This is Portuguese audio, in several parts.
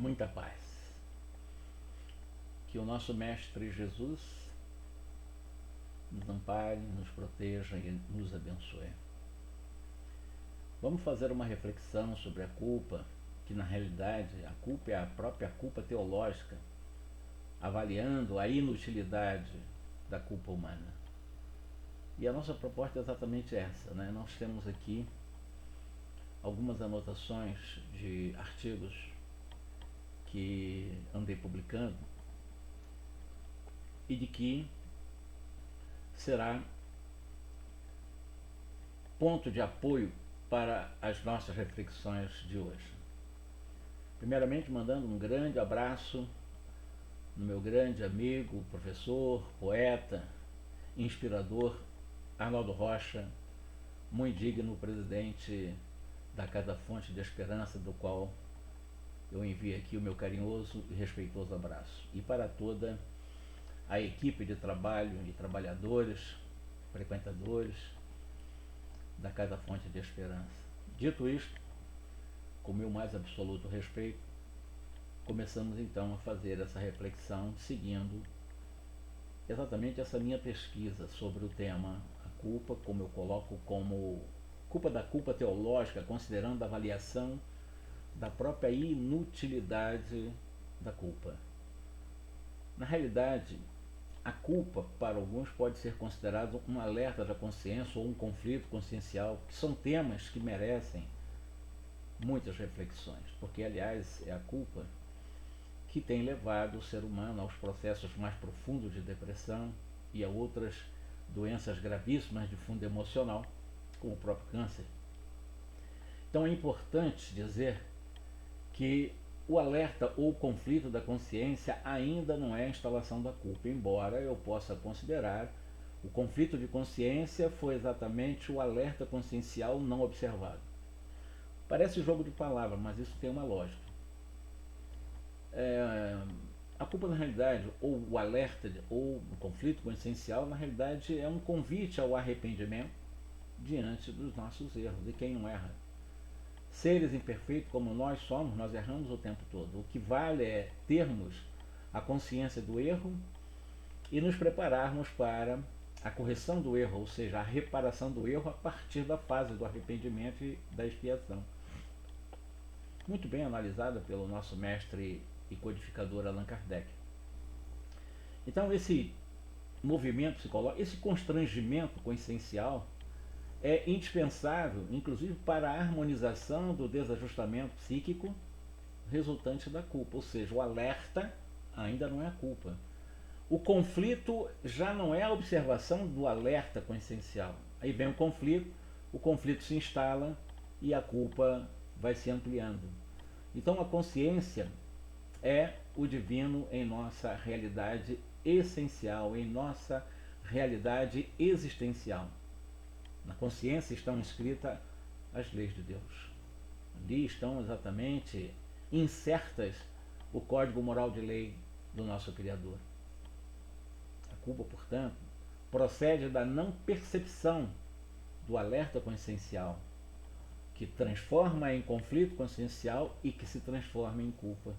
muita paz. Que o nosso Mestre Jesus nos ampare, nos proteja e nos abençoe. Vamos fazer uma reflexão sobre a culpa, que na realidade a culpa é a própria culpa teológica, avaliando a inutilidade da culpa humana. E a nossa proposta é exatamente essa, né? Nós temos aqui algumas anotações de artigos que andei publicando e de que será ponto de apoio para as nossas reflexões de hoje. Primeiramente, mandando um grande abraço no meu grande amigo, professor, poeta, inspirador, Arnaldo Rocha, muito digno presidente da Casa Fonte de Esperança, do qual eu envio aqui o meu carinhoso e respeitoso abraço. E para toda a equipe de trabalho e trabalhadores, frequentadores da Casa Fonte de Esperança. Dito isto, com o meu mais absoluto respeito, começamos então a fazer essa reflexão seguindo exatamente essa minha pesquisa sobre o tema a culpa, como eu coloco como culpa teológica, considerando a avaliação da própria inutilidade da culpa. Na realidade, a culpa para alguns pode ser considerado um alerta da consciência ou um conflito consciencial, que são temas que merecem muitas reflexões, porque aliás é a culpa que tem levado o ser humano aos processos mais profundos de depressão e a outras doenças gravíssimas de fundo emocional, como o próprio câncer. Então é importante dizer que o alerta ou conflito da consciência ainda não é a instalação da culpa, embora eu possa considerar o conflito de consciência foi exatamente o alerta consciencial não observado. Parece jogo de palavras, mas isso tem uma lógica. A culpa na realidade, ou o alerta, ou o conflito consciencial, na realidade é um convite ao arrependimento diante dos nossos erros, e quem não erra? Seres imperfeitos como nós somos, nós erramos o tempo todo. O que vale é termos a consciência do erro e nos prepararmos para a correção do erro, ou seja, a reparação do erro a partir da fase do arrependimento e da expiação. Muito bem analisada pelo nosso mestre e codificador Allan Kardec. Então esse movimento psicológico, esse constrangimento consciencial é indispensável, inclusive para a harmonização do desajustamento psíquico resultante da culpa, ou seja, o alerta ainda não é a culpa. O conflito já não é a observação do alerta consciencial. Aí vem o conflito se instala e a culpa vai se ampliando. Então a consciência é o divino em nossa realidade essencial, em nossa realidade existencial. Na consciência estão escritas as leis de Deus. Ali estão exatamente insertas o código moral de lei do nosso Criador. A culpa, portanto, procede da não percepção do alerta consciencial, que transforma em conflito consciencial e que se transforma em culpa.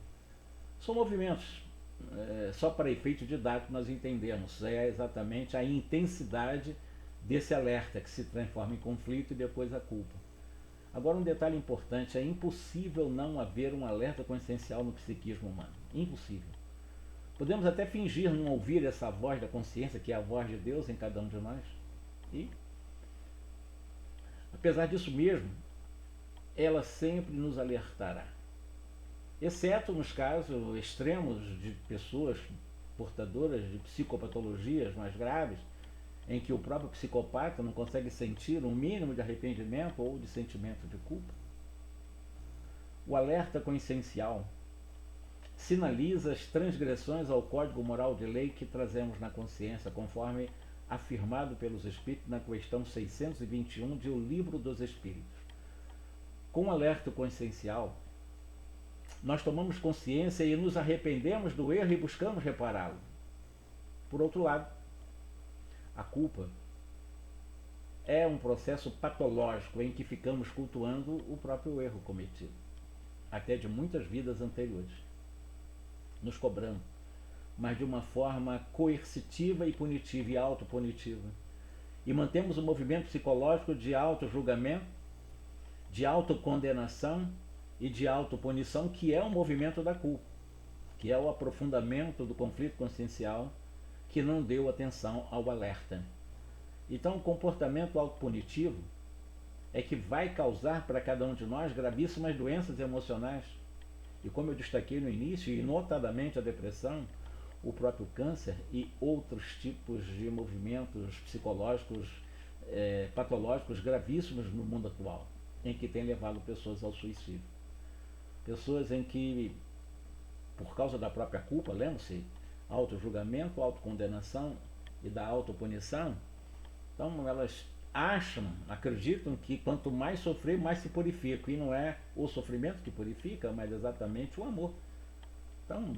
São movimentos, só para efeito didático nós entendemos, é exatamente a intensidade desse alerta que se transforma em conflito e depois a culpa. Agora um detalhe importante, é impossível não haver um alerta consciencial no psiquismo humano. Impossível. Podemos até fingir não ouvir essa voz da consciência, que é a voz de Deus em cada um de nós. E, apesar disso mesmo, ela sempre nos alertará. Exceto nos casos extremos de pessoas portadoras de psicopatologias mais graves, em que o próprio psicopata não consegue sentir um mínimo de arrependimento ou de sentimento de culpa. O alerta consciencial sinaliza as transgressões ao código moral de lei que trazemos na consciência, conforme afirmado pelos Espíritos na questão 621 de O Livro dos Espíritos. Com o alerta consciencial, nós tomamos consciência e nos arrependemos do erro e buscamos repará-lo. Por outro lado, a culpa é um processo patológico em que ficamos cultuando o próprio erro cometido, até de muitas vidas anteriores. nos cobrando, mas de uma forma coercitiva e punitiva e autopunitiva. E mantemos o movimento psicológico de auto-julgamento, de autocondenação e de autopunição, que é o movimento da culpa, que é o aprofundamento do conflito consciencial que não deu atenção ao alerta. Então, o comportamento autopunitivo é que vai causar para cada um de nós gravíssimas doenças emocionais. E como eu destaquei no início, e notadamente a depressão, o próprio câncer e outros tipos de movimentos psicológicos patológicos gravíssimos no mundo atual, em que tem levado pessoas ao suicídio. Pessoas em que, por causa da própria culpa, lembra-se, auto-julgamento, autocondenação e da autopunição, então elas acreditam que quanto mais sofrer, mais se purifica. E não é o sofrimento que purifica, mas exatamente o amor. Então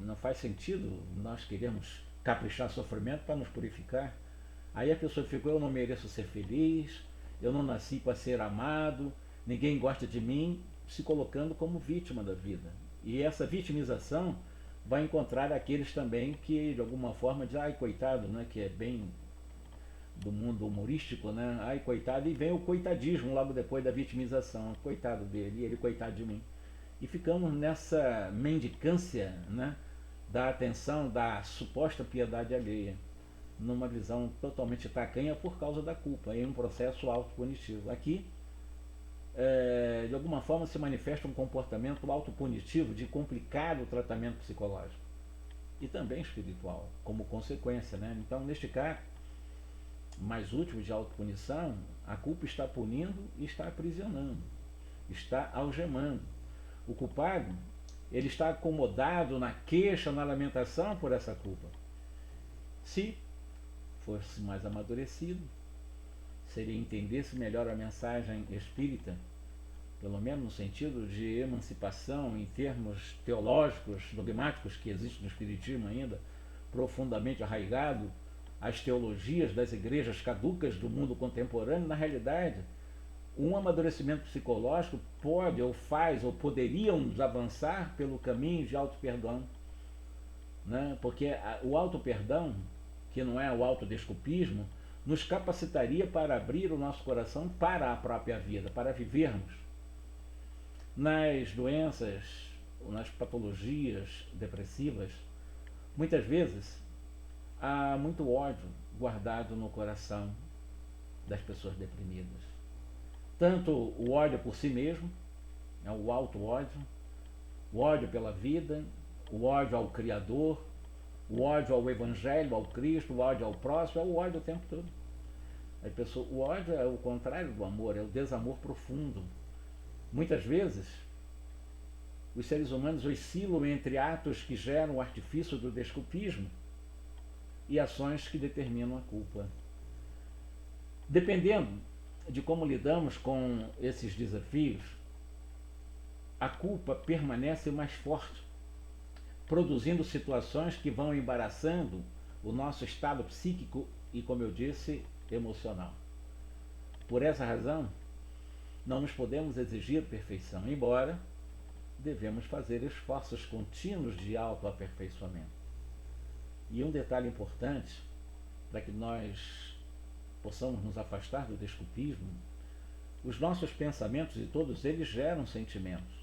não faz sentido nós queremos caprichar sofrimento para nos purificar. Aí a pessoa fica, eu não mereço ser feliz, eu não nasci para ser amado, ninguém gosta de mim, se colocando como vítima da vida. E essa vitimização vai encontrar aqueles também que de alguma forma dizem, ai coitado, né, que é bem do mundo humorístico, né? Ai, coitado, e vem o coitadismo logo depois da vitimização, coitado dele, ele coitado de mim. E ficamos nessa mendicância, né, da atenção, da suposta piedade alheia, numa visão totalmente tacanha por causa da culpa, em um processo autopunitivo. Aqui, de alguma forma, se manifesta um comportamento autopunitivo de complicar o tratamento psicológico e também espiritual, como consequência, né? Então, neste caso mais útil de autopunição, a culpa está punindo e está aprisionando, está algemando. O culpado, ele está acomodado na queixa, na lamentação por essa culpa. Se fosse mais amadurecido, seria entender-se melhor a mensagem espírita, pelo menos no sentido de emancipação em termos teológicos, dogmáticos, que existe no Espiritismo ainda, profundamente arraigado, as teologias das igrejas caducas do mundo contemporâneo. Na realidade, um amadurecimento psicológico pode ou faz ou poderíamos avançar pelo caminho de auto-perdão, né? Porque o auto-perdão, que não é o autodesculpismo, nos capacitaria para abrir o nosso coração para a própria vida, para vivermos. Nas doenças, nas patologias depressivas, muitas vezes há muito ódio guardado no coração das pessoas deprimidas. Tanto o ódio por si mesmo, o auto-ódio, o ódio pela vida, o ódio ao Criador, o ódio ao Evangelho, ao Cristo, o ódio ao próximo, é o ódio o tempo todo. O ódio é o contrário do amor, é o desamor profundo. Muitas vezes, os seres humanos oscilam entre atos que geram o artifício do desculpismo e ações que determinam a culpa. Dependendo de como lidamos com esses desafios, a culpa permanece mais forte, produzindo situações que vão embaraçando o nosso estado psíquico e, como eu disse, emocional. Por essa razão, não nos podemos exigir perfeição, embora devemos fazer esforços contínuos de autoaperfeiçoamento. E um detalhe importante, para que nós possamos nos afastar do desculpismo, os nossos pensamentos, e todos eles geram sentimentos.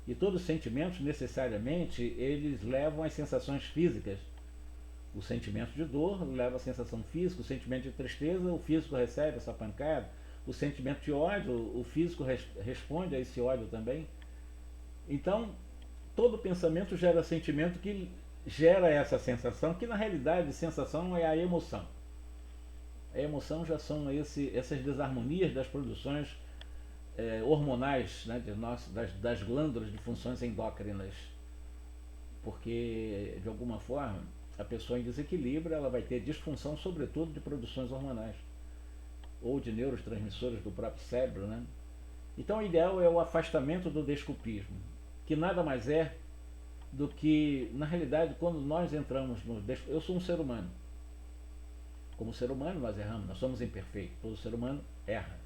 E todos os sentimentos, necessariamente, eles levam às sensações físicas. O sentimento de dor leva à sensação física, o sentimento de tristeza, o físico recebe essa pancada, o sentimento de ódio, o físico responde a esse ódio também. Então, todo pensamento gera sentimento que gera essa sensação, que na realidade sensação é a emoção. A emoção já são essas desarmonias das produções hormonais, né, das glândulas de funções endócrinas. Porque, de alguma forma, a pessoa em desequilíbrio ela vai ter disfunção, sobretudo, de produções hormonais ou de neurotransmissores do próprio cérebro, né? Então, o ideal é o afastamento do desculpismo, que nada mais é do que, na realidade, quando nós entramos no desculpismo. Eu sou um ser humano. Como ser humano, nós erramos, nós somos imperfeitos. Todo ser humano erra.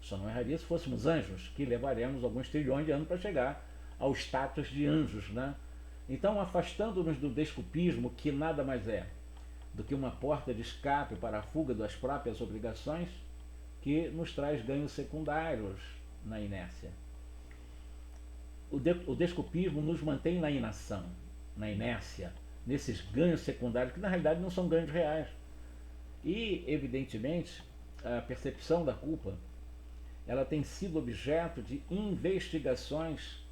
Só não erraria se fôssemos anjos, que levaremos alguns trilhões de anos para chegar ao status de anjos, né? Então, afastando-nos do desculpismo, que nada mais é do que uma porta de escape para a fuga das próprias obrigações, que nos traz ganhos secundários na inércia. O desculpismo nos mantém na inação, na inércia, nesses ganhos secundários, que na realidade não são ganhos reais. E, evidentemente, a percepção da culpa, ela tem sido objeto de investigações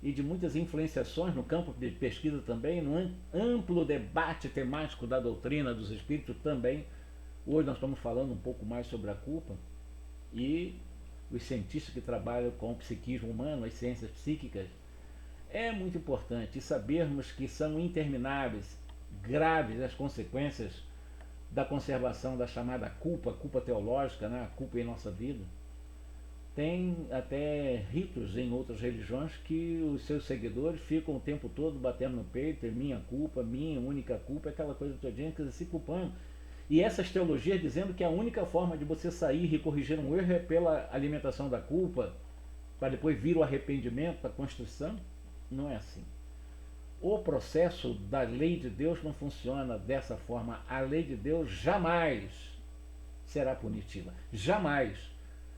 e de muitas influenciações no campo de pesquisa também, no amplo debate temático da doutrina dos espíritos também. Hoje nós estamos falando um pouco mais sobre a culpa, e os cientistas que trabalham com o psiquismo humano, as ciências psíquicas, é muito importante sabermos que são intermináveis, graves as consequências da conservação da chamada culpa, culpa teológica, né? A culpa em nossa vida. Tem até ritos em outras religiões que os seus seguidores ficam o tempo todo batendo no peito, é minha culpa, minha única culpa, aquela coisa todinha, que se culpando. E essas teologias dizendo que a única forma de você sair e corrigir um erro é pela alimentação da culpa, para depois vir o arrependimento, a construção. Não é assim. O processo da lei de Deus não funciona dessa forma. A lei de Deus jamais será punitiva. Jamais.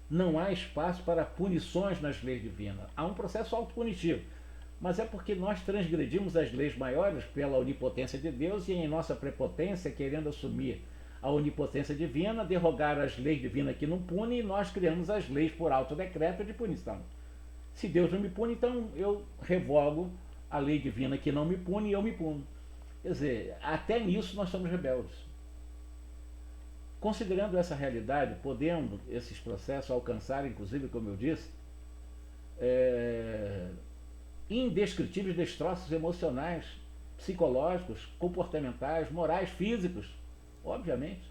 Não há espaço para punições nas leis divinas. Há um processo autopunitivo. Mas é porque nós transgredimos as leis maiores pela onipotência de Deus, e em nossa prepotência, querendo assumir a onipotência divina, derrogar as leis divinas que não punem, e nós criamos as leis por autodecreto de punição. Se Deus não me pune, então eu revogo a lei divina que não me pune e eu me puno. Quer dizer, até nisso nós somos rebeldes. Considerando essa realidade, podendo esses processos alcançar, inclusive, como eu disse, indescritíveis destroços emocionais, psicológicos, comportamentais, morais, físicos, obviamente.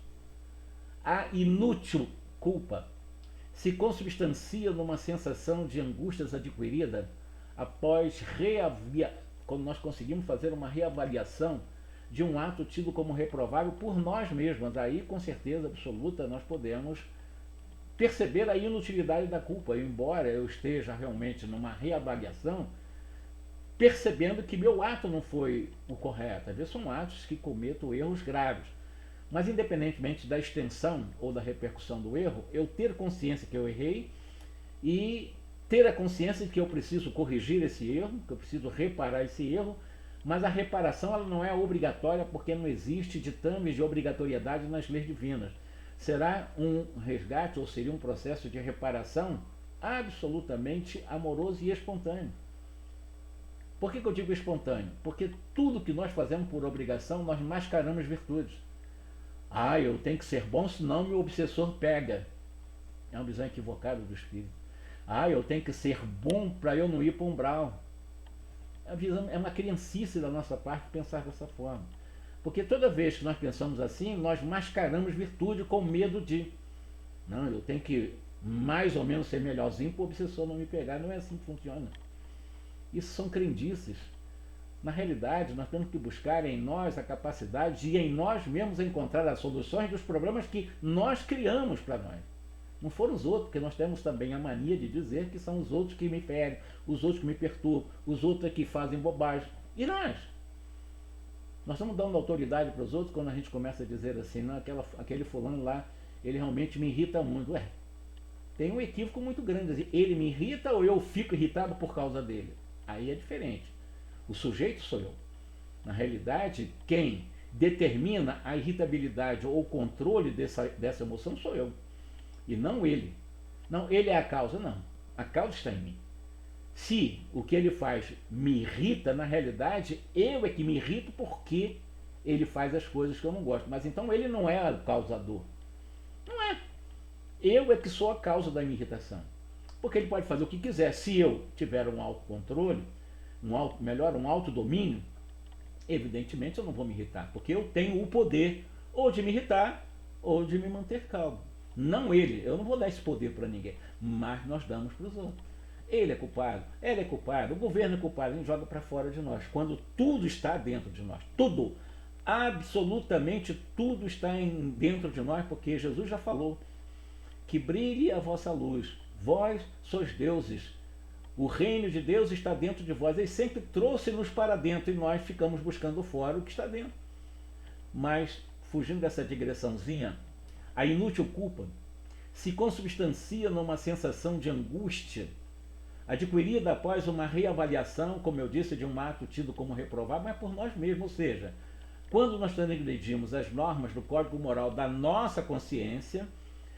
A inútil culpa se consubstancia numa sensação de angústias adquirida após quando nós conseguimos fazer uma reavaliação de um ato tido como reprovável por nós mesmos. Aí, com certeza absoluta, nós podemos perceber a inutilidade da culpa, embora eu esteja realmente numa reavaliação, percebendo que meu ato não foi o correto. Às vezes são atos que cometo erros graves. Mas, independentemente da extensão ou da repercussão do erro, eu ter consciência que eu errei e ter a consciência de que eu preciso corrigir esse erro, que eu preciso reparar esse erro, mas a reparação ela não é obrigatória, porque não existe ditames de obrigatoriedade nas leis divinas. Será um resgate, ou seria um processo de reparação absolutamente amoroso e espontâneo. Por que eu digo espontâneo? Porque tudo que nós fazemos por obrigação, nós mascaramos virtudes. Eu tenho que ser bom, senão meu obsessor pega. É uma visão equivocada do espírito. Eu tenho que ser bom para eu não ir para o umbral. É uma criancice da nossa parte pensar dessa forma. Porque toda vez que nós pensamos assim, nós mascaramos virtude com medo de... Não, eu tenho que mais ou menos ser melhorzinho para o obsessor não me pegar. Não é assim que funciona. Isso são crendices. Na realidade, nós temos que buscar em nós a capacidade de em nós mesmos encontrar as soluções dos problemas que nós criamos para nós. Não foram os outros, porque nós temos também a mania de dizer que são os outros que me ferem, os outros que me perturbam, os outros que fazem bobagem. E nós? Nós estamos dando autoridade para os outros quando a gente começa a dizer assim, não, aquele fulano lá, ele realmente me irrita muito. Tem um equívoco muito grande. Ele me irrita ou eu fico irritado por causa dele? Aí é diferente. O sujeito sou eu. Na realidade, quem determina a irritabilidade ou o controle dessa emoção sou eu. E não ele. Não, ele é a causa, não. A causa está em mim. Se o que ele faz me irrita, na realidade, eu é que me irrito porque ele faz as coisas que eu não gosto. Mas então ele não é o causador. Não é. Eu é que sou a causa da minha irritação. Porque ele pode fazer o que quiser. Se eu tiver um autocontrole, um autodomínio, evidentemente eu não vou me irritar, porque eu tenho o poder ou de me irritar ou de me manter calmo. Não ele, eu não vou dar esse poder para ninguém, mas nós damos para os outros. Ele é culpado, ela é culpada, o governo é culpado, a gente joga para fora de nós, quando tudo está dentro de nós, tudo, absolutamente tudo está dentro de nós, porque Jesus já falou que brilhe a vossa luz, vós sois deuses. O reino de Deus está dentro de vós. Ele sempre trouxe-nos para dentro e nós ficamos buscando fora o que está dentro. Mas, fugindo dessa digressãozinha, a inútil culpa se consubstancia numa sensação de angústia adquirida após uma reavaliação, como eu disse, de um ato tido como reprovável, mas por nós mesmos. Ou seja, quando nós transgredimos as normas do código moral da nossa consciência,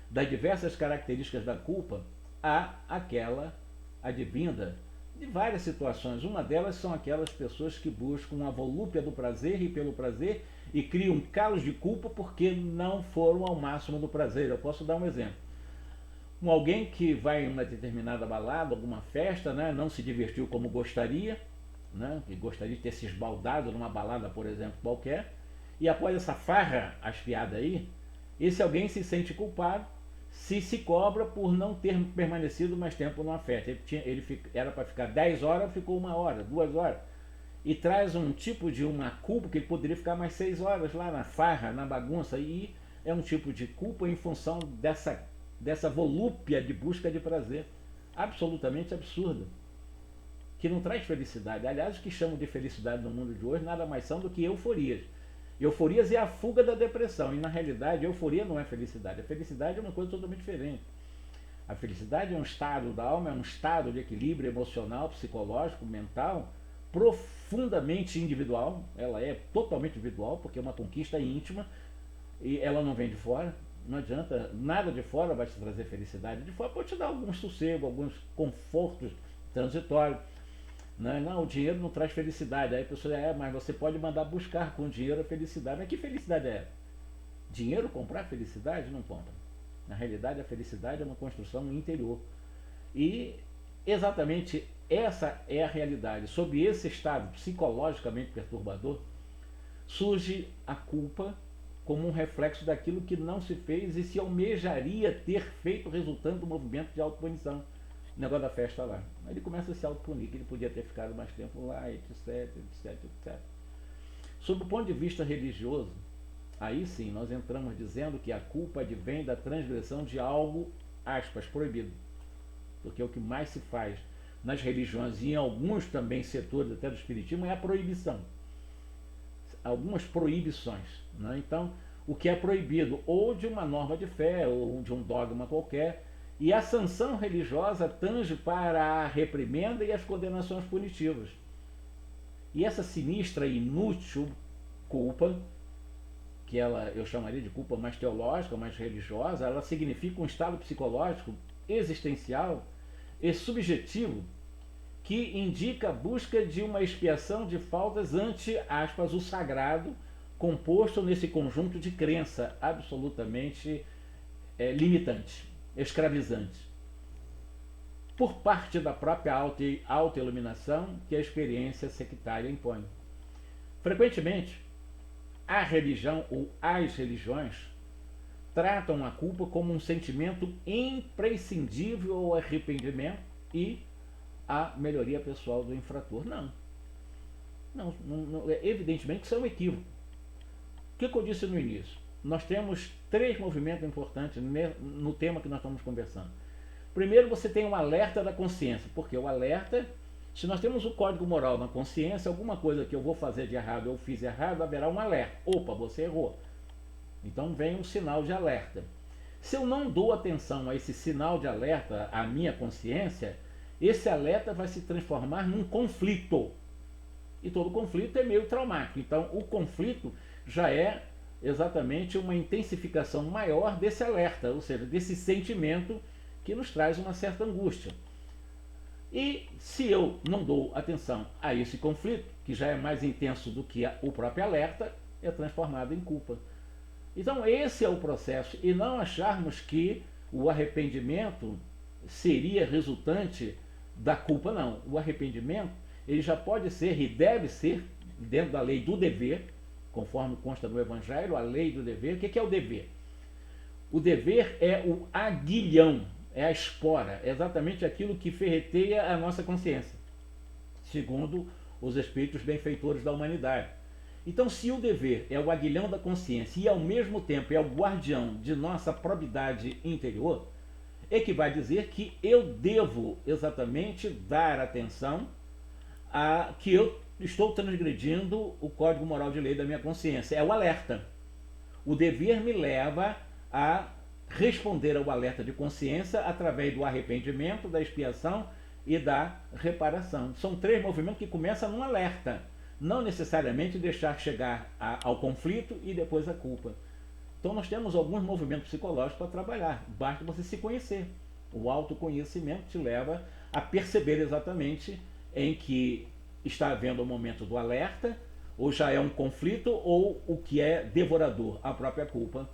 das diversas características da culpa, há aquela advinda de várias situações. Uma delas são aquelas pessoas que buscam a volúpia do prazer e pelo prazer e criam calos de culpa porque não foram ao máximo do prazer. Eu posso dar um exemplo. Alguém que vai em uma determinada balada, alguma festa, né, não se divertiu como gostaria, né, que gostaria de ter se esbaldado numa balada, por exemplo, qualquer, e após essa farra aspiada aí, esse alguém se sente culpado, se cobra por não ter permanecido mais tempo numa festa. Era para ficar 10 horas, ficou 1 hora, 2 horas. E traz um tipo de uma culpa que ele poderia ficar mais 6 horas lá na farra, na bagunça. E é um tipo de culpa em função dessa volúpia de busca de prazer. Absolutamente absurda. Que não traz felicidade. Aliás, o que chamam de felicidade no mundo de hoje nada mais são do que euforias. Euforias é a fuga da depressão, e na realidade euforia não é felicidade. A felicidade é uma coisa totalmente diferente. A felicidade é um estado da alma, é um estado de equilíbrio emocional, psicológico, mental, profundamente individual. Ela é totalmente individual, porque é uma conquista íntima, e ela não vem de fora. Não adianta, nada de fora vai te trazer felicidade. De fora pode te dar algum sossego, alguns confortos transitórios. Não, o dinheiro não traz felicidade. Aí a pessoa mas você pode mandar buscar com dinheiro a felicidade. Mas que felicidade é essa? Dinheiro comprar felicidade? Não compra. Na realidade, a felicidade é uma construção interior. E exatamente essa é a realidade. Sob esse estado psicologicamente perturbador, surge a culpa como um reflexo daquilo que não se fez e se almejaria ter feito, resultando do movimento de autopunição. O negócio da festa lá. Aí ele começa a se autopunir, que ele podia ter ficado mais tempo lá, etc, etc, etc. Sob o ponto de vista religioso, aí sim nós entramos dizendo que a culpa advém da transgressão de algo, aspas, proibido. Porque o que mais se faz nas religiões e em alguns também setores até do espiritismo é a proibição. Algumas proibições. Né? Então, o que é proibido ou de uma norma de fé ou de um dogma qualquer, e a sanção religiosa tange para a reprimenda e as condenações punitivas. E essa sinistra e inútil culpa, que eu chamaria de culpa mais teológica, mais religiosa, ela significa um estado psicológico existencial e subjetivo que indica a busca de uma expiação de faltas ante, aspas, o sagrado, composto nesse conjunto de crença absolutamente limitante, escravizante, por parte da própria autoiluminação que a experiência sectária impõe. Frequentemente, a religião ou as religiões tratam a culpa como um sentimento imprescindível ao arrependimento e à melhoria pessoal do infrator. Não, evidentemente que isso é um equívoco. O que eu disse no início? Nós temos 3 movimentos importantes no tema que nós estamos conversando. Primeiro, você tem um alerta da consciência, porque o alerta, se nós temos o código moral na consciência, alguma coisa que eu vou fazer de errado, eu fiz errado, haverá um alerta. Opa, você errou. Então vem um sinal de alerta. Se eu não dou atenção a esse sinal de alerta, à minha consciência, esse alerta vai se transformar num conflito. E todo conflito é meio traumático. Então o conflito já é exatamente uma intensificação maior desse alerta, ou seja, desse sentimento que nos traz uma certa angústia. E se eu não dou atenção a esse conflito, que já é mais intenso do que o próprio alerta, é transformado em culpa. Então esse é o processo, e não acharmos que o arrependimento seria resultante da culpa, não. O arrependimento, ele já pode ser e deve ser, dentro da lei do dever, conforme consta no Evangelho, a lei do dever. O que é o dever? O dever é o aguilhão, é a espora, é exatamente aquilo que ferreteia a nossa consciência, segundo os espíritos benfeitores da humanidade. Então, se o dever é o aguilhão da consciência e ao mesmo tempo é o guardião de nossa probidade interior, e que vai dizer que eu devo exatamente dar atenção a que eu estou transgredindo o código moral de lei da minha consciência. É o alerta. O dever me leva a responder ao alerta de consciência através do arrependimento, da expiação e da reparação. São três movimentos que começam num alerta, não necessariamente deixar chegar ao conflito e depois a culpa. Então nós temos alguns movimentos psicológicos para trabalhar, basta você se conhecer. O autoconhecimento te leva a perceber exatamente em que está havendo o momento do alerta, ou já é um conflito, ou o que é devorador, a própria culpa,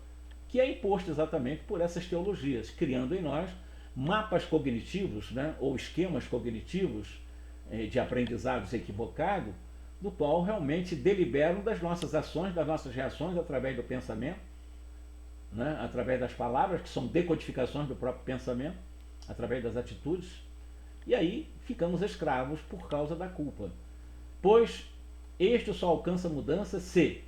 que é imposto exatamente por essas teologias, criando em nós mapas cognitivos, né, ou esquemas cognitivos de aprendizados equivocados, do qual realmente deliberam das nossas ações, das nossas reações através do pensamento, né, através das palavras, que são decodificações do próprio pensamento, através das atitudes, e aí ficamos escravos por causa da culpa. Pois este só alcança mudança se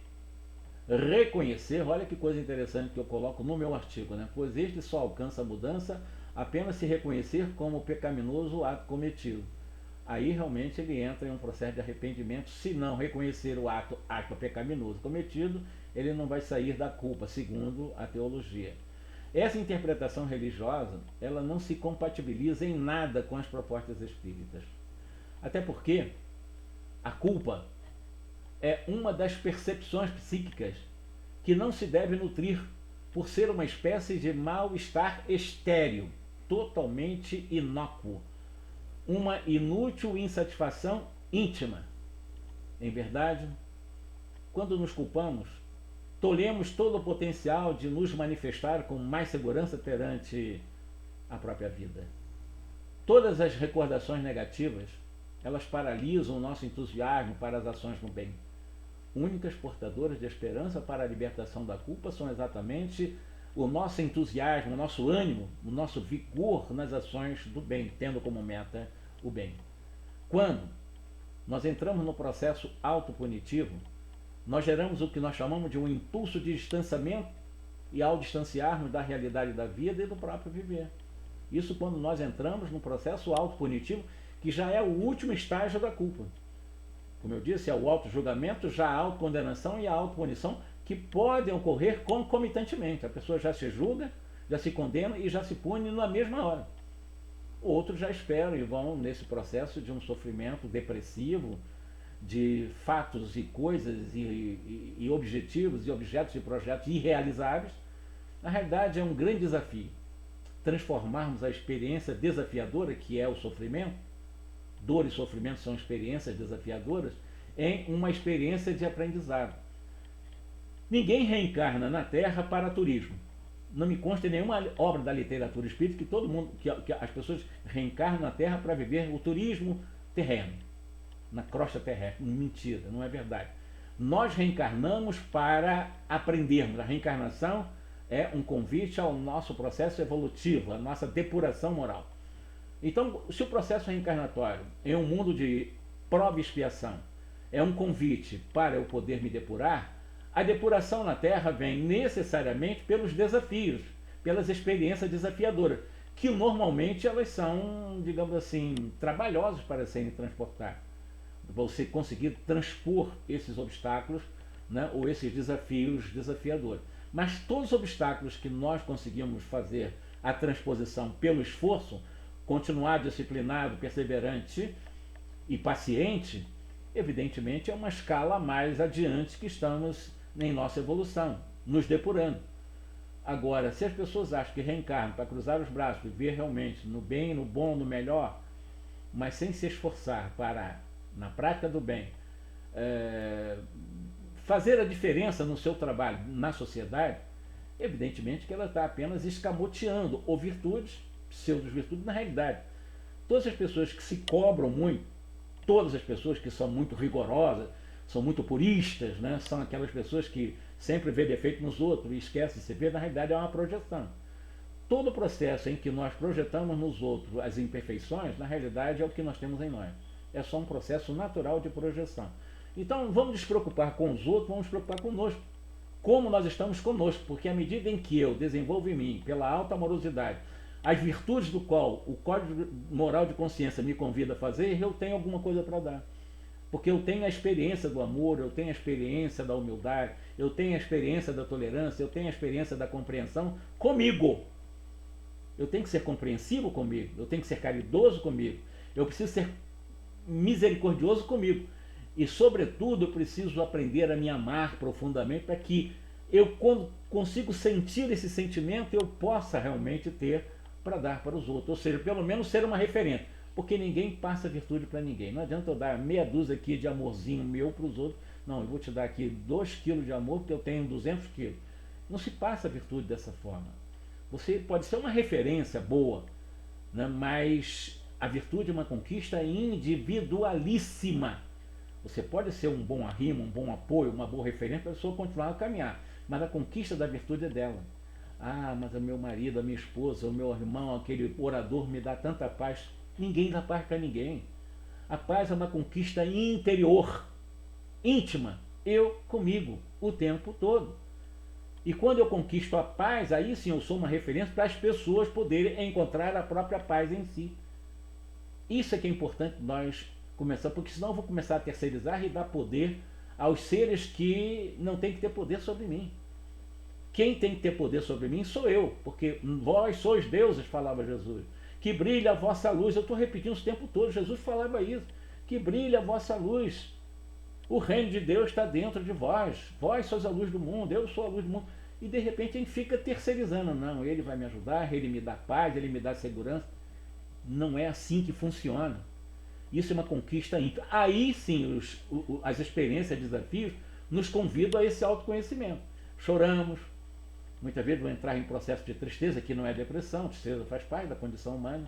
reconhecer, olha que coisa interessante que eu coloco no meu artigo, né? Pois este só alcança mudança apenas se reconhecer como pecaminoso o ato cometido. Aí realmente ele entra em um processo de arrependimento. Se não reconhecer o ato pecaminoso cometido, ele não vai sair da culpa, segundo a teologia. Essa interpretação religiosa, ela não se compatibiliza em nada com as propostas espíritas. Até porque a culpa é uma das percepções psíquicas que não se deve nutrir por ser uma espécie de mal-estar estéril, totalmente inócuo, uma inútil insatisfação íntima. Em verdade, quando nos culpamos, tolhemos todo o potencial de nos manifestar com mais segurança perante a própria vida. Todas as recordações negativas, elas paralisam o nosso entusiasmo para as ações no bem. Únicas portadoras de esperança para a libertação da culpa são exatamente o nosso entusiasmo, o nosso ânimo, o nosso vigor nas ações do bem, tendo como meta o bem. Quando nós entramos no processo autopunitivo, nós geramos o que nós chamamos de um impulso de distanciamento, e ao distanciarmos da realidade da vida e do próprio viver. Isso quando nós entramos no processo autopunitivo, que já é o último estágio da culpa. Como eu disse, é o auto-julgamento, já a autocondenação e a autopunição, que podem ocorrer concomitantemente. A pessoa já se julga, já se condena e já se pune na mesma hora. Outros já esperam e vão nesse processo de um sofrimento depressivo, de fatos e coisas e objetivos e objetos e projetos irrealizáveis. Na realidade é um grande desafio transformarmos a experiência desafiadora, que é o sofrimento, dor e sofrimento são experiências desafiadoras, em uma experiência de aprendizado. Ninguém reencarna na Terra para turismo. Não me consta em nenhuma obra da literatura espírita que todo mundo, que as pessoas reencarnam na Terra para viver o turismo terreno, na crosta terrestre. Mentira, não é verdade. Nós reencarnamos para aprendermos. A reencarnação é um convite ao nosso processo evolutivo, à nossa depuração moral. Então, se o processo reencarnatório é um mundo de prova e expiação, é um convite para eu poder me depurar, a depuração na Terra vem necessariamente pelos desafios, pelas experiências desafiadoras, que normalmente elas são, digamos assim, trabalhosas para serem transportadas. Você conseguir transpor esses obstáculos, né, ou esses desafios desafiadores. Mas todos os obstáculos que nós conseguimos fazer a transposição pelo esforço, continuar disciplinado, perseverante e paciente, evidentemente é uma escala mais adiante que estamos em nossa evolução, nos depurando. Agora, se as pessoas acham que reencarnam para cruzar os braços, viver realmente no bem, no bom, no melhor, mas sem se esforçar para, na prática do bem, fazer a diferença no seu trabalho, na sociedade, evidentemente que ela está apenas escamoteando ou virtudes, pseudo-virtudes na realidade. Todas as pessoas que se cobram muito, todas as pessoas que são muito rigorosas, são muito puristas, né? São aquelas pessoas que sempre vê defeito nos outros e esquecem de se ver, na realidade é uma projeção. Todo o processo em que nós projetamos nos outros as imperfeições, na realidade é o que nós temos em nós. É só um processo natural de projeção. Então vamos nos preocupar com os outros, vamos nos preocupar conosco. Como nós estamos conosco, porque à medida em que eu desenvolvo em mim, pela alta amorosidade, as virtudes do qual o código moral de consciência me convida a fazer, eu tenho alguma coisa para dar. Porque eu tenho a experiência do amor, eu tenho a experiência da humildade, eu tenho a experiência da tolerância, eu tenho a experiência da compreensão comigo. Eu tenho que ser compreensivo comigo, eu tenho que ser caridoso comigo, eu preciso ser misericordioso comigo. E, sobretudo, eu preciso aprender a me amar profundamente para que eu, quando consigo sentir esse sentimento, eu possa realmente ter para dar para os outros. Ou seja, pelo menos ser uma referência. Porque ninguém passa virtude para ninguém. Não adianta eu dar meia dúzia aqui de amorzinho meu para os outros. Não, eu vou te dar aqui 2 quilos de amor porque eu tenho 200 quilos. Não se passa virtude dessa forma. Você pode ser uma referência boa, né? Mas a virtude é uma conquista individualíssima. Você pode ser um bom arrimo, um bom apoio, uma boa referência para a pessoa continuar a caminhar. Mas a conquista da virtude é dela. Ah, mas o meu marido, a minha esposa, o meu irmão, aquele orador me dá tanta paz. Ninguém dá paz para ninguém. A paz é uma conquista interior, íntima. Eu comigo, o tempo todo. E quando eu conquisto a paz, aí sim eu sou uma referência para as pessoas poderem encontrar a própria paz em si. Isso é que é importante nós começar, porque senão eu vou começar a terceirizar e dar poder aos seres que não têm que ter poder sobre mim. Quem tem que ter poder sobre mim sou eu, porque vós sois deuses, falava Jesus. Que brilha a vossa luz. Eu estou repetindo isso o tempo todo, Jesus falava isso. Que brilha a vossa luz. O reino de Deus está dentro de vós. Vós sois a luz do mundo, eu sou a luz do mundo. E de repente a gente fica terceirizando. Não, ele vai me ajudar, ele me dá paz, ele me dá segurança. Não é assim que funciona. Isso é uma conquista íntima. Aí sim as experiências, desafios, nos convidam a esse autoconhecimento. Choramos, muitas vezes vão entrar em processo de tristeza, que não é depressão, tristeza faz parte da condição humana.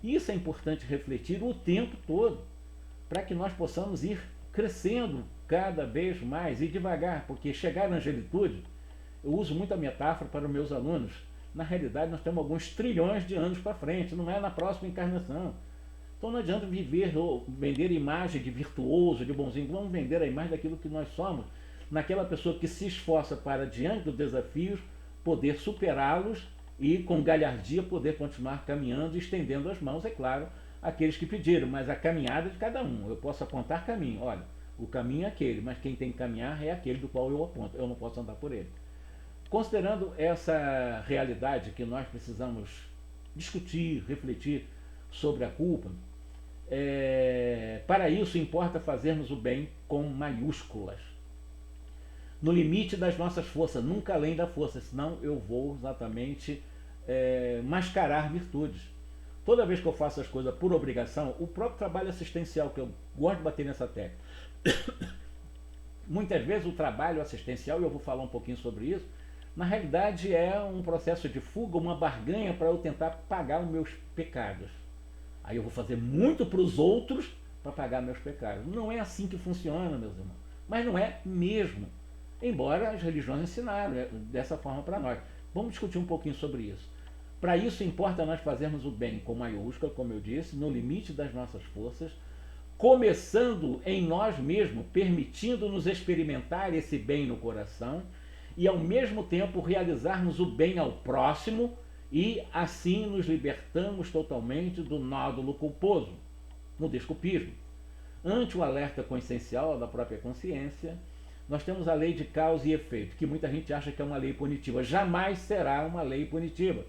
E isso é importante refletir o tempo todo, para que nós possamos ir crescendo cada vez mais e devagar, porque chegar na angelitude, eu uso muito a metáfora para os meus alunos. Na realidade, nós temos alguns trilhões de anos para frente, não é na próxima encarnação. Então não adianta viver ou vender imagem de virtuoso, de bonzinho. Vamos vender a imagem daquilo que nós somos, naquela pessoa que se esforça para, diante dos desafios, poder superá-los e, com galhardia, poder continuar caminhando e estendendo as mãos, é claro, àqueles que pediram, mas a caminhada é de cada um. Eu posso apontar caminho, olha, o caminho é aquele, mas quem tem que caminhar é aquele do qual eu aponto, eu não posso andar por ele. Considerando essa realidade que nós precisamos discutir, refletir sobre a culpa, para isso importa fazermos o bem com maiúsculas, no limite das nossas forças, nunca além da força, senão eu vou exatamente mascarar virtudes. Toda vez que eu faço as coisas por obrigação, o próprio trabalho assistencial, que eu gosto de bater nessa tecla, muitas vezes o trabalho assistencial, e eu vou falar um pouquinho sobre isso, na realidade é um processo de fuga, uma barganha para eu tentar pagar os meus pecados. Aí eu vou fazer muito para os outros para pagar meus pecados. Não é assim que funciona, meus irmãos. Mas não é mesmo. Embora as religiões ensinaram dessa forma para nós. Vamos discutir um pouquinho sobre isso. Para isso importa nós fazermos o bem com maiúscula, como eu disse, no limite das nossas forças, começando em nós mesmos, permitindo-nos experimentar esse bem no coração e ao mesmo tempo realizarmos o bem ao próximo, e assim nos libertamos totalmente do nódulo culposo, no desculpismo. Ante o alerta consciencial da própria consciência, nós temos a lei de causa e efeito, que muita gente acha que é uma lei punitiva. Jamais será uma lei punitiva.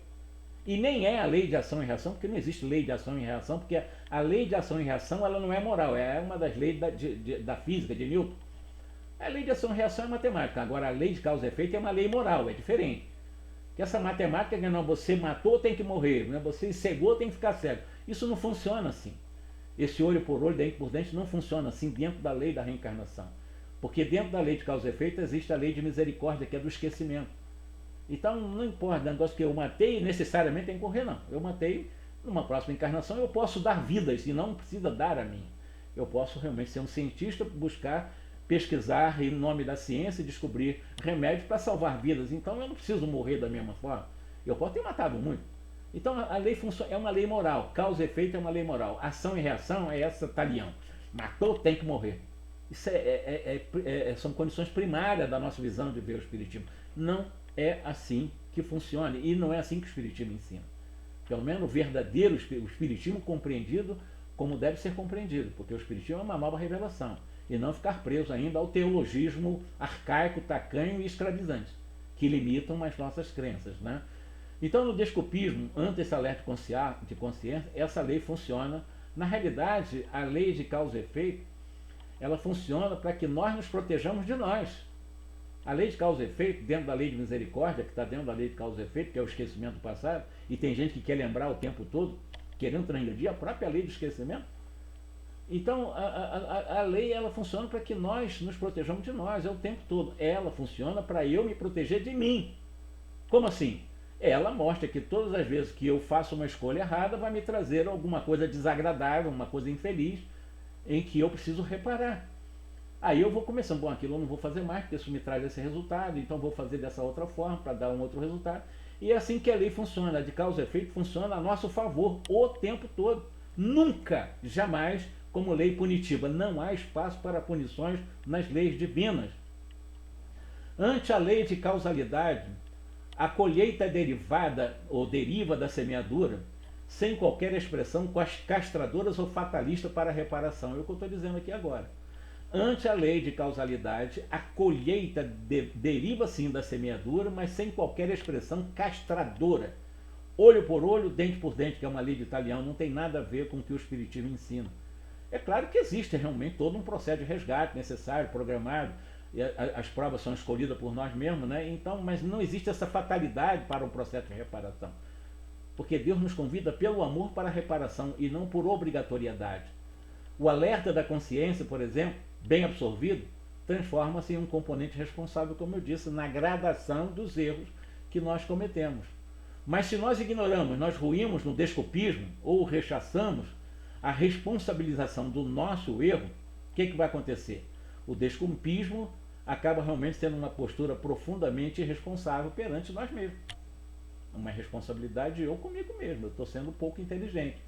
E nem é a lei de ação e reação, porque não existe lei de ação e reação, porque a lei de ação e reação ela não é moral, é uma das leis da física, de Newton. A lei de ação e reação é matemática, agora a lei de causa e efeito é uma lei moral, é diferente. Que essa matemática que não, você matou tem que morrer, né? Você cegou tem que ficar cego. Isso não funciona assim. Esse olho por olho, dente por dente não funciona assim dentro da lei da reencarnação. Porque dentro da lei de causa e efeito existe a lei de misericórdia, que é do esquecimento. Então não importa, o negócio que eu matei necessariamente tem que correr, não. Eu matei, numa próxima encarnação eu posso dar vidas e não precisa dar a mim. Eu posso realmente ser um cientista, buscar, pesquisar em nome da ciência e descobrir remédios para salvar vidas. Então eu não preciso morrer da mesma forma. Eu posso ter matado muito. Então a lei é uma lei moral. Causa e efeito é uma lei moral. Ação e reação é essa talião. Matou, tem que morrer. Isso são condições primárias da nossa visão de ver o Espiritismo. Não é assim que funciona. E não é assim que o Espiritismo ensina. Pelo menos o verdadeiro o Espiritismo compreendido como deve ser compreendido, porque o Espiritismo é uma nova revelação, e não ficar preso ainda ao teologismo arcaico, tacanho e escravizante, que limitam as nossas crenças, né? Então, no desculpismo, ante esse alerta de consciência, essa lei funciona. Na realidade, a lei de causa e efeito, ela funciona para que nós nos protejamos de nós. A lei de causa e efeito, dentro da lei de misericórdia, que está dentro da lei de causa e efeito, que é o esquecimento do passado, e tem gente que quer lembrar o tempo todo, querendo transgredir a própria lei do esquecimento. Então, a lei, ela funciona para que nós nos protejamos de nós, é o tempo todo. Ela funciona para eu me proteger de mim. Como assim? Ela mostra que todas as vezes que eu faço uma escolha errada, vai me trazer alguma coisa desagradável, uma coisa infeliz, em que eu preciso reparar. Aí eu vou começando, bom, aquilo eu não vou fazer mais, porque isso me traz esse resultado, então vou fazer dessa outra forma para dar um outro resultado. E é assim que a lei funciona, a de causa e efeito funciona a nosso favor o tempo todo. Nunca, jamais, como lei punitiva. Não há espaço para punições nas leis divinas. Ante a lei de causalidade, a colheita é derivada ou deriva da semeadura, sem qualquer expressão castradoras ou fatalista para a reparação. É o que eu estou dizendo aqui agora. Ante a lei de causalidade, a colheita deriva sim da semeadura, mas sem qualquer expressão castradora. Olho por olho, dente por dente, que é uma lei de Italião, não tem nada a ver com o que o Espiritismo ensina. É claro que existe realmente todo um processo de resgate necessário, programado, e as provas são escolhidas por nós mesmos, né? Então, mas não existe essa fatalidade para o processo de reparação. Porque Deus nos convida pelo amor para a reparação e não por obrigatoriedade. O alerta da consciência, por exemplo, bem absorvido, transforma-se em um componente responsável, como eu disse, na gradação dos erros que nós cometemos. Mas se nós ignoramos, nós ruímos no desculpismo ou rechaçamos a responsabilização do nosso erro, o que vai acontecer? O desculpismo acaba realmente sendo uma postura profundamente irresponsável perante nós mesmos. Uma responsabilidade eu comigo mesmo, eu estou sendo pouco inteligente.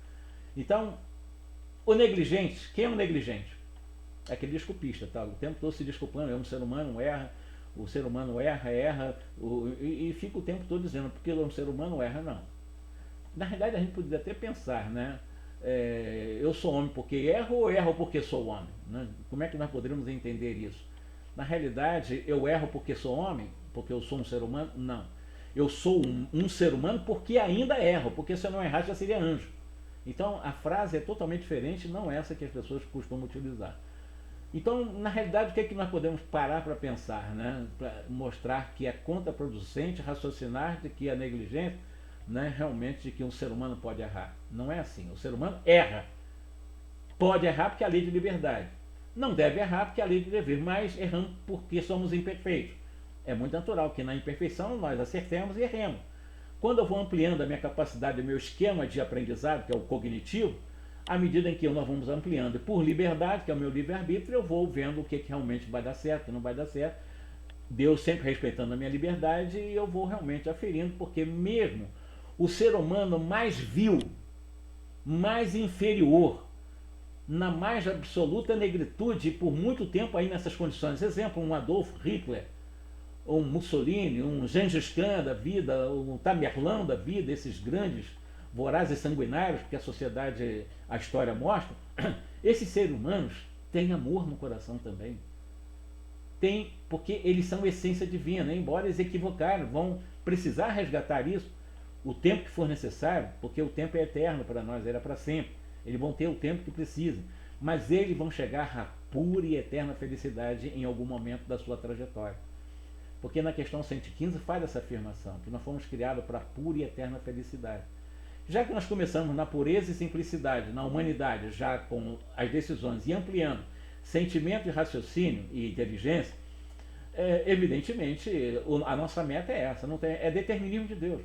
Então, o negligente, quem é o negligente? É aquele desculpista, tá? O tempo todo se desculpando, é um ser humano, erra, o ser humano erra, e fica o tempo todo dizendo, porque o ser humano erra, não. Na realidade, a gente poderia até pensar, né? Eu sou homem porque erro ou erro porque sou homem? Né? Como é que nós poderíamos entender isso? Na realidade, eu erro porque sou homem? Porque eu sou um ser humano? Não. Eu sou um ser humano porque ainda erro, porque se eu não errasse já seria anjo. Então, a frase é totalmente diferente, não é essa que as pessoas costumam utilizar. Então, na realidade, o que é que nós podemos parar para pensar, né? Para mostrar que é contraproducente raciocinar de que a negligência, né, realmente, de que um ser humano pode errar. Não é assim. O ser humano erra. Pode errar porque é a lei de liberdade. Não deve errar porque é a lei de dever, mas erramos porque somos imperfeitos. É muito natural que na imperfeição nós acertemos e erremos. Quando eu vou ampliando a minha capacidade, o meu esquema de aprendizado, que é o cognitivo, à medida em que nós vamos ampliando por liberdade, que é o meu livre-arbítrio, eu vou vendo o que realmente vai dar certo, o que não vai dar certo. Deus sempre respeitando a minha liberdade, e eu vou realmente aferindo, porque mesmo o ser humano mais vil, mais inferior, na mais absoluta negritude, por muito tempo aí nessas condições, exemplo, um Adolf Hitler, um Mussolini, um Gengis Khan da vida, um Tamerlão da vida, esses grandes vorazes sanguinários que a sociedade, a história mostra, esses seres humanos têm amor no coração também. Tem, porque eles são essência divina, embora eles equivocaram, vão precisar resgatar isso o tempo que for necessário, porque o tempo é eterno para nós, era para sempre. Eles vão ter o tempo que precisam, mas eles vão chegar à pura e eterna felicidade em algum momento da sua trajetória. Porque na questão 115 faz essa afirmação, que nós fomos criados para a pura e eterna felicidade. Já que nós começamos na pureza e simplicidade, na humanidade, já com as decisões e ampliando sentimento e raciocínio e inteligência, evidentemente a nossa meta é essa, não tem, é determinismo de Deus.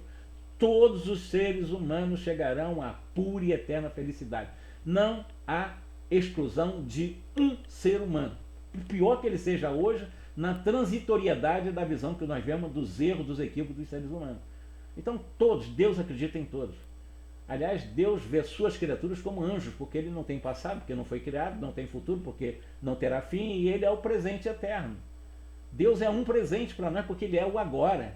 Todos os seres humanos chegarão à pura e eterna felicidade. Não há exclusão de um ser humano. Por pior que ele seja hoje, na transitoriedade da visão que nós vemos dos erros, dos equívocos dos seres humanos. Então todos, Deus acredita em todos. Aliás, Deus vê suas criaturas como anjos, porque ele não tem passado, porque não foi criado, não tem futuro, porque não terá fim, e ele é o presente eterno. Deus é um presente para nós, porque ele é o agora.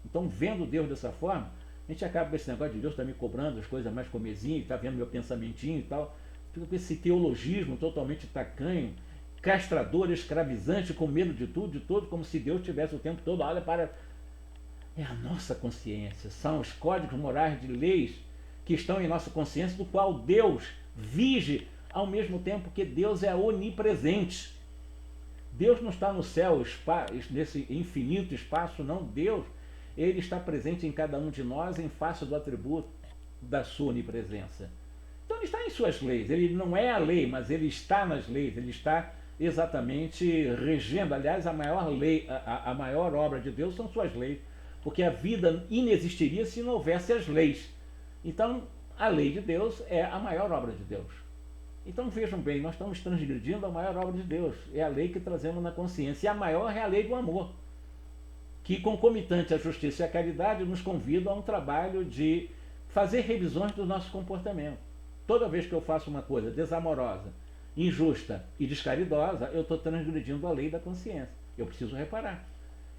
Então, vendo Deus dessa forma, A gente acaba com esse negócio de Deus está me cobrando as coisas mais comezinhas, está vendo meu pensamentinho e tal. Fica com esse teologismo totalmente tacanho, castrador, escravizante, com medo de tudo, de todo, como se Deus tivesse o tempo todo, olha para... É a nossa consciência, são os códigos morais de leis que estão em nossa consciência, do qual Deus vige, ao mesmo tempo que Deus é onipresente. Deus não está no céu, nesse infinito espaço, não. Deus, ele está presente em cada um de nós em face do atributo da sua onipresença. Então ele está em suas leis, ele não é a lei, mas ele está nas leis, ele está exatamente regendo. Aliás, a maior lei, a maior obra de Deus são suas leis, porque a vida inexistiria se não houvesse as leis. Então, a lei de Deus é a maior obra de Deus. Então vejam bem, nós estamos transgredindo a maior obra de Deus. É a lei que trazemos na consciência. E a maior é a lei do amor, que concomitante à justiça e à caridade nos convida a um trabalho de fazer revisões do nosso comportamento. Toda vez que eu faço uma coisa desamorosa, injusta e descaridosa, eu estou transgredindo a lei da consciência. Eu preciso reparar.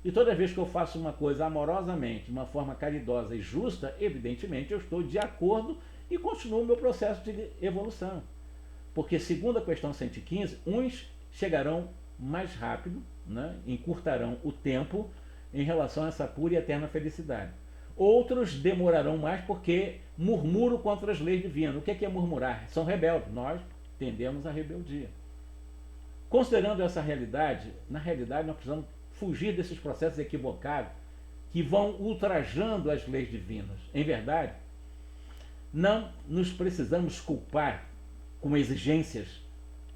E toda vez que eu faço uma coisa amorosamente, de uma forma caridosa e justa, evidentemente eu estou de acordo e continuo o meu processo de evolução. Porque, segundo a questão 115, uns chegarão mais rápido, né, encurtarão o tempo em relação a essa pura e eterna felicidade. Outros demorarão mais porque murmuram contra as leis divinas. O que é murmurar? São rebeldes. Nós tendemos à rebeldia. Considerando essa realidade, na realidade nós precisamos fugir desses processos equivocados que vão ultrajando as leis divinas. Em verdade, não nos precisamos culpar com exigências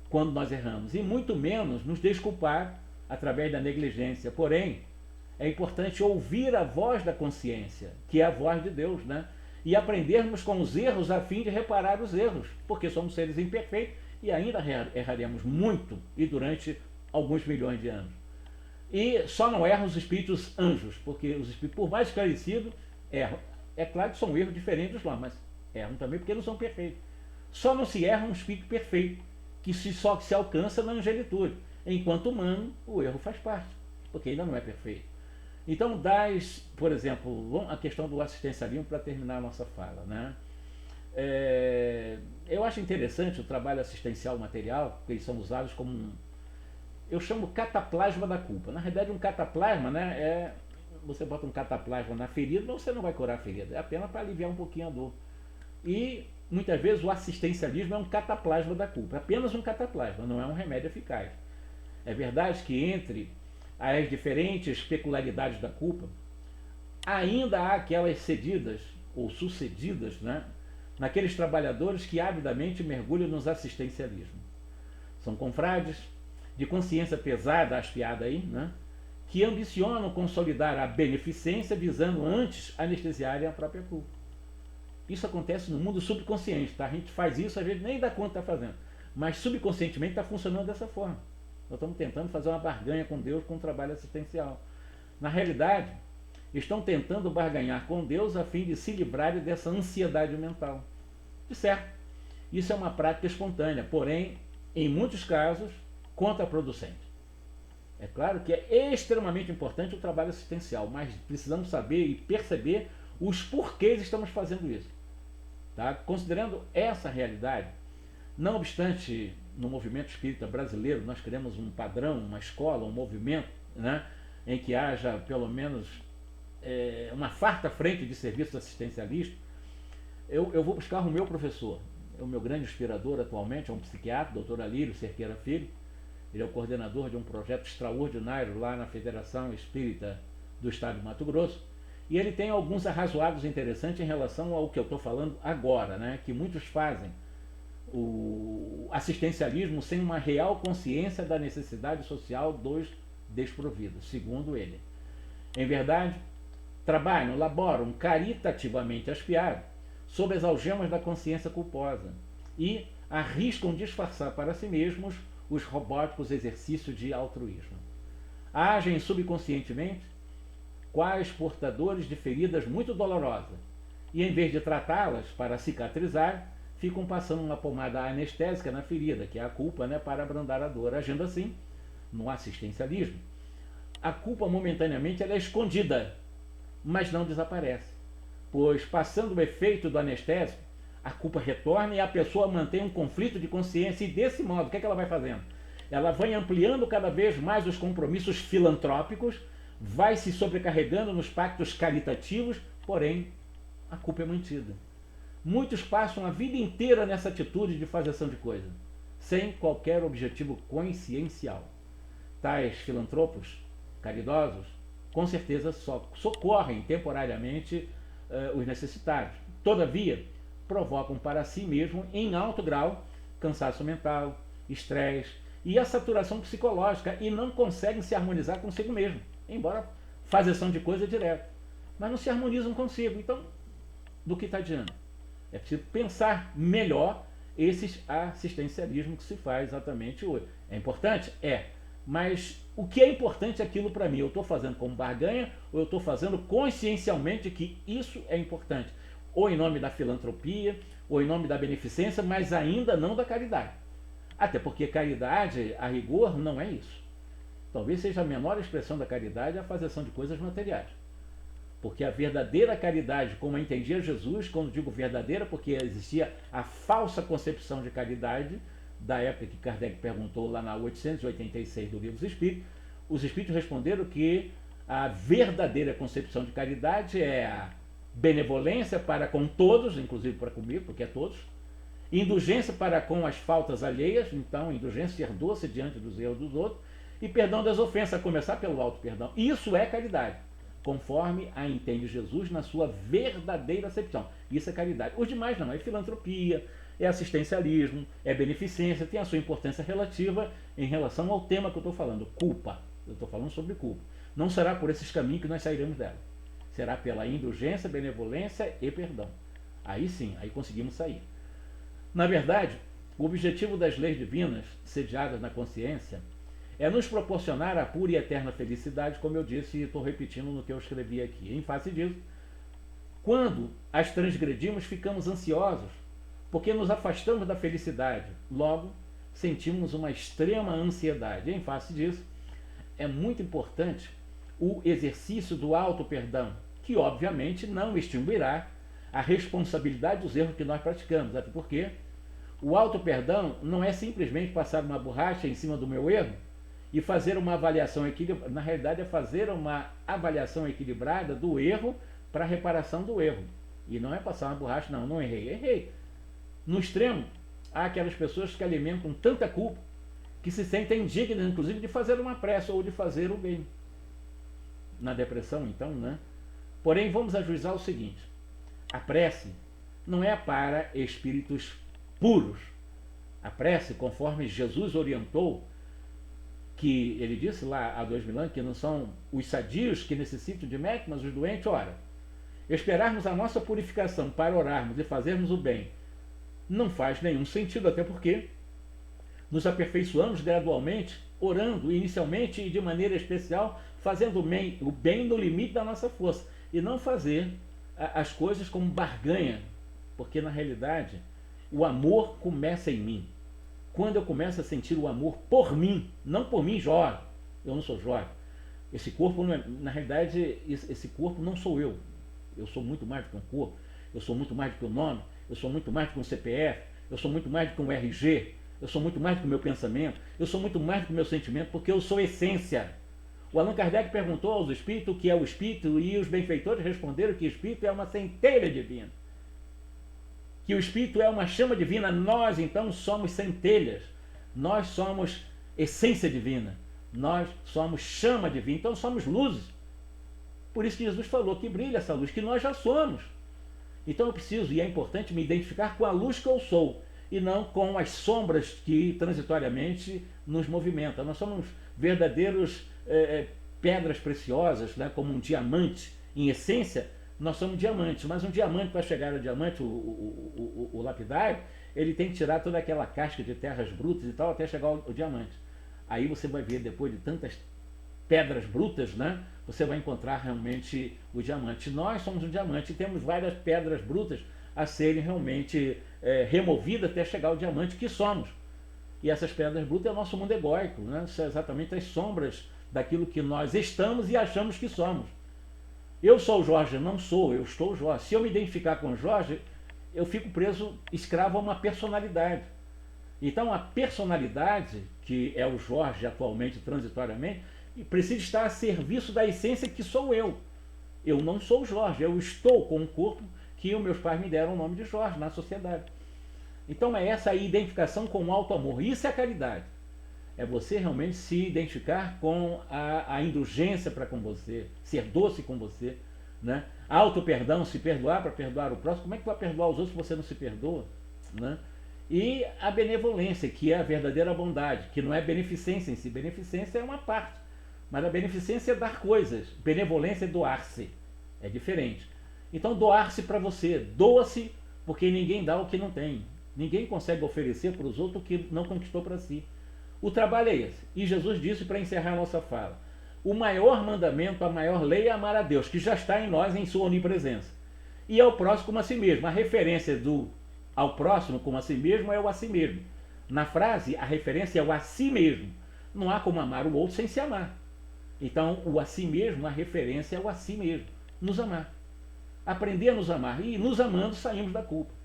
quando nós erramos, e muito menos nos desculpar através da negligência. Porém, é importante ouvir a voz da consciência, que é a voz de Deus, né? E aprendermos com os erros a fim de reparar os erros, porque somos seres imperfeitos e ainda erraremos muito e durante alguns milhões de anos. E só não erram os espíritos anjos, porque os espíritos, por mais esclarecidos, erram. É claro que são erros diferentes lá, mas erram também porque não são perfeitos. Só não se erra um espírito perfeito, que só se alcança na angelitude. Enquanto humano, o erro faz parte, porque ainda não é perfeito. Então, por exemplo, a questão do assistencialismo para terminar a nossa fala, né? Eu acho interessante o trabalho assistencial material, porque eles são usados como eu chamo cataplasma da culpa. Na realidade, um cataplasma, né, você bota um cataplasma na ferida, mas você não vai curar a ferida, é apenas para aliviar um pouquinho a dor. E muitas vezes o assistencialismo é um cataplasma da culpa, apenas um cataplasma, não é um remédio eficaz. É verdade que entre as diferentes peculiaridades da culpa, ainda há aquelas cedidas ou sucedidas, né, naqueles trabalhadores que avidamente mergulham nos assistencialismos. São confrades de consciência pesada, aspiada aí, né, que ambicionam consolidar a beneficência visando antes anestesiarem a própria culpa. Isso acontece no mundo subconsciente, tá? A gente faz isso, às vezes nem dá conta que está fazendo, mas subconscientemente está funcionando dessa forma. Nós estamos tentando fazer uma barganha com Deus com um trabalho assistencial. Na realidade, estão tentando barganhar com Deus a fim de se livrarem dessa ansiedade mental. De certo, isso é uma prática espontânea, porém, em muitos casos, contraproducente. É claro que é extremamente importante o trabalho assistencial, mas precisamos saber e perceber os porquês estamos fazendo isso. Tá? Considerando essa realidade, não obstante, no movimento espírita brasileiro, nós queremos um padrão, uma escola, um movimento, né, em que haja pelo menos uma farta frente de serviços assistencialistas, eu vou buscar o meu professor, o meu grande inspirador atualmente, é um psiquiatra, doutor Alírio Cerqueira Filho. Ele é o coordenador de um projeto extraordinário lá na Federação Espírita do Estado de Mato Grosso. E ele tem alguns arrazoados interessantes em relação ao que eu estou falando agora, né? Que muitos fazem o assistencialismo sem uma real consciência da necessidade social dos desprovidos, segundo ele. Em verdade, trabalham, laboram caritativamente aspiados sob as algemas da consciência culposa e arriscam disfarçar para si mesmos os robóticos exercícios de altruísmo. Agem subconscientemente quais portadores de feridas muito dolorosas e, em vez de tratá-las para cicatrizar, ficam passando uma pomada anestésica na ferida, que é a culpa, né, para abrandar a dor. Agindo assim, no assistencialismo, a culpa momentaneamente ela é escondida, mas não desaparece. pois passando o efeito do anestésico, a culpa retorna e a pessoa mantém um conflito de consciência. E desse modo, o que ela vai fazendo? Ela vai ampliando cada vez mais os compromissos filantrópicos, vai se sobrecarregando nos pactos caritativos, porém a culpa é mantida. Muitos passam a vida inteira nessa atitude de fazeção de coisa, sem qualquer objetivo consciencial. Tais filantropos, caridosos, com certeza só socorrem temporariamente os necessitados. Todavia, provocam para si mesmo, em alto grau, cansaço mental, estresse e a saturação psicológica, e não conseguem se harmonizar consigo mesmo, embora fazeção de coisa direto, mas não se harmonizam consigo. Então, do que está adiante? É preciso pensar melhor esse assistencialismo que se faz exatamente hoje. É importante? É. Mas o que é importante é aquilo para mim? Eu estou fazendo como barganha ou eu estou fazendo consciencialmente que isso é importante? Ou em nome da filantropia, ou em nome da beneficência, mas ainda não da caridade. Até porque caridade, a rigor, não é isso. Talvez seja a menor expressão da caridade a fazeção de coisas materiais. Porque a verdadeira caridade, como a entendia Jesus, quando digo verdadeira, porque existia a falsa concepção de caridade, da época que Kardec perguntou lá na 886 do Livro dos Espíritos, os Espíritos responderam que a verdadeira concepção de caridade é a benevolência para com todos, inclusive para comigo, porque é todos, indulgência para com as faltas alheias, então indulgência ser doce diante dos erros dos outros, e perdão das ofensas, a começar pelo auto-perdão. Isso é caridade, conforme a entende Jesus na sua verdadeira acepção. Isso é caridade. Os demais não, é filantropia, é assistencialismo, é beneficência, tem a sua importância relativa em relação ao tema que eu estou falando, culpa. Eu estou falando sobre culpa. Não será por esses caminhos que nós sairemos dela. Será pela indulgência, benevolência e perdão. Aí sim, aí conseguimos sair. Na verdade, o objetivo das leis divinas, sediadas na consciência, é nos proporcionar a pura e eterna felicidade, como eu disse e estou repetindo no que eu escrevi aqui. Em face disso, quando as transgredimos, ficamos ansiosos, porque nos afastamos da felicidade. Logo, sentimos uma extrema ansiedade. Em face disso, é muito importante o exercício do auto-perdão, que obviamente não extinguirá a responsabilidade dos erros que nós praticamos, até porque o auto-perdão não é simplesmente passar uma borracha em cima do meu erro e fazer uma avaliação equilibrada. Na realidade, é fazer uma avaliação equilibrada do erro para a reparação do erro. E não é passar uma borracha, não errei, errei. No extremo, há aquelas pessoas que alimentam tanta culpa que se sentem indignas, inclusive, de fazer uma prece ou de fazer o bem. Na depressão, então, né? Porém, vamos ajuizar o seguinte: a prece não é para espíritos puros. A prece, conforme Jesus orientou, que ele disse lá há 2000 anos, que não são os sadios que necessitam de médico, mas os doentes. Ora, esperarmos a nossa purificação para orarmos e fazermos o bem não faz nenhum sentido, até porque nos aperfeiçoamos gradualmente, orando inicialmente e de maneira especial, fazendo o bem no limite da nossa força, e não fazer as coisas como barganha, porque na realidade o amor começa em mim. Quando eu começo a sentir o amor por mim, não por mim, Jó, eu não sou Jó. Esse corpo, não é, na realidade, esse corpo não sou eu. Eu sou muito mais do que um corpo, eu sou muito mais do que um nome, eu sou muito mais do que um CPF, eu sou muito mais do que um RG, eu sou muito mais do que o meu pensamento, eu sou muito mais do que o meu sentimento, porque eu sou essência. O Allan Kardec perguntou aos espíritos o que é o espírito, e os benfeitores responderam que o espírito é uma centelha divina. Que o espírito é uma chama divina. Nós, então, somos centelhas. Nós somos essência divina. Nós somos chama divina. Então, somos luzes. Por isso que Jesus falou que brilha essa luz, que nós já somos. Então, eu preciso, e é importante, me identificar com a luz que eu sou, e não com as sombras que transitoriamente nos movimentam. Nós somos verdadeiros pedras preciosas, né? Como um diamante. Em essência, nós somos diamantes, mas um diamante, para chegar ao diamante, o lapidário, ele tem que tirar toda aquela casca de terras brutas e tal, até chegar ao diamante. Aí você vai ver, depois de tantas pedras brutas, né? Você vai encontrar realmente o diamante. Nós somos um diamante e temos várias pedras brutas a serem realmente removidas até chegar ao diamante que somos. E essas pedras brutas é o nosso mundo egóico, né? São exatamente as sombras daquilo que nós estamos e achamos que somos. Eu sou o Jorge, não sou, eu estou o Jorge. Se eu me identificar com o Jorge, eu fico preso, escravo a uma personalidade. Então a personalidade, que é o Jorge atualmente, transitoriamente, precisa estar a serviço da essência que sou eu. Eu não sou o Jorge, eu estou com um corpo que os meus pais me deram o nome de Jorge na sociedade. Então é essa a identificação com o auto-amor. Isso é a caridade. É você realmente se identificar com a indulgência para com você, ser doce com você, né? Auto-perdão, se perdoar para perdoar o próximo. Como é que vai perdoar os outros se você não se perdoa? Né? E a benevolência, que é a verdadeira bondade, que não é beneficência em si. Beneficência é uma parte, mas a beneficência é dar coisas. Benevolência é doar-se. É diferente. Então doar-se para você. Doa-se porque ninguém dá o que não tem. Ninguém consegue oferecer para os outros o que não conquistou para si. O trabalho é esse. E Jesus disse, para encerrar a nossa fala, o maior mandamento, a maior lei é amar a Deus, que já está em nós em sua onipresença. E ao próximo como a si mesmo. A referência do ao próximo como a si mesmo é o a si mesmo. Na frase, a referência é o a si mesmo. Não há como amar o outro sem se amar. Então, o a si mesmo, a referência é o a si mesmo. Nos amar. Aprender a nos amar. E nos amando saímos da culpa.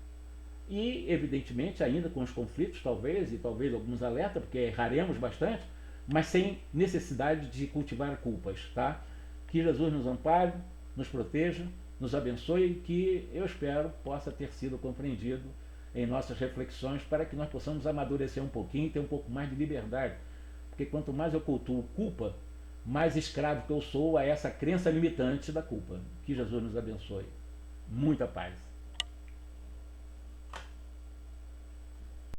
E, evidentemente, ainda com os conflitos, talvez, e talvez alguns alertas, porque erraremos bastante, mas sem necessidade de cultivar culpas, tá? Que Jesus nos ampare, nos proteja, nos abençoe e que, eu espero, possa ter sido compreendido em nossas reflexões para que nós possamos amadurecer um pouquinho e ter um pouco mais de liberdade. Porque quanto mais eu cultuo culpa, mais escravo que eu sou a essa crença limitante da culpa. Que Jesus nos abençoe. Muita paz.